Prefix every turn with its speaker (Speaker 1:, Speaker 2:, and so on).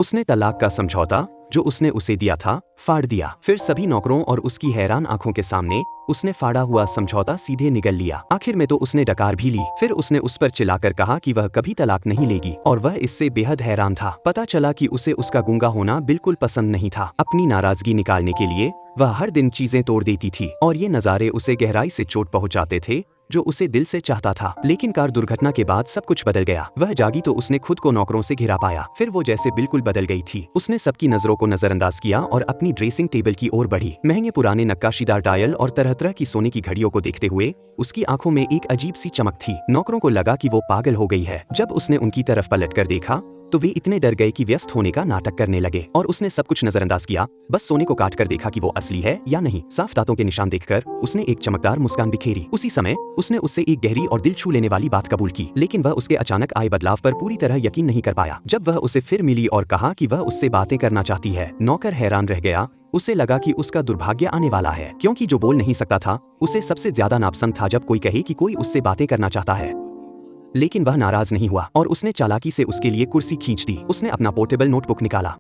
Speaker 1: उसने तलाक का समझौता जो उसने उसे दिया था फाड़ दिया। फिर सभी नौकरों और उसकी हैरान आंखों के सामने उसने फाड़ा हुआ समझौता सीधे निगल लिया। आखिर में तो उसने डकार भी ली। फिर उसने उस पर चिल्लाकर कहा कि वह कभी तलाक नहीं लेगी और वह इससे बेहद हैरान था। पता चला कि उसे उसका गूंगा होना बिल्कुल पसंद नहीं था। अपनी नाराजगी निकालने के लिए वह हर दिन चीजें तोड़ देती थी और ये नज़ारे उसे गहराई से चोट पहुंचाते थे जो उसे दिल से चाहता था। लेकिन कार दुर्घटना के बाद सब कुछ बदल गया। वह जागी तो उसने खुद को नौकरों से घिरा पाया। फिर वो जैसे बिल्कुल बदल गई थी। उसने सबकी नजरों को नजरअंदाज किया और अपनी ड्रेसिंग टेबल की ओर बढ़ी। महंगे पुराने नक्काशीदार डायल और तरह तरह की सोने की घड़ियों को देखते हुए उसकी आंखों में एक अजीब सी चमक थी। नौकरों को लगा कि वो पागल हो गई है। जब उसने उनकी तरफ पलटकर देखा तो वे इतने डर गए कि व्यस्त होने का नाटक करने लगे और उसने सब कुछ नजरअंदाज किया। बस सोने को काट कर देखा कि वो असली है या नहीं। साफ दांतों के निशान देखकर उसने एक चमकदार मुस्कान बिखेरी। उसी समय उसने उससे एक गहरी और दिल छू लेने वाली बात कबूल की। लेकिन वह उसके अचानक आए बदलाव पर पूरी तरह यकीन नहीं कर पाया। जब वह उसे फिर मिली और कहा कि वह उससे बातें करना चाहती है, नौकर हैरान रह गया। उसे लगा कि उसका दुर्भाग्य आने वाला है, क्योंकि जो बोल नहीं सकता था उसे सबसे ज्यादा नापसंद था जब कोई कहे कि कोई उससे बातें करना चाहता है। लेकिन वह नाराज नहीं हुआ और उसने चालाकी से उसके लिए कुर्सी खींच दी। उसने अपना पोर्टेबल नोटबुक निकाला।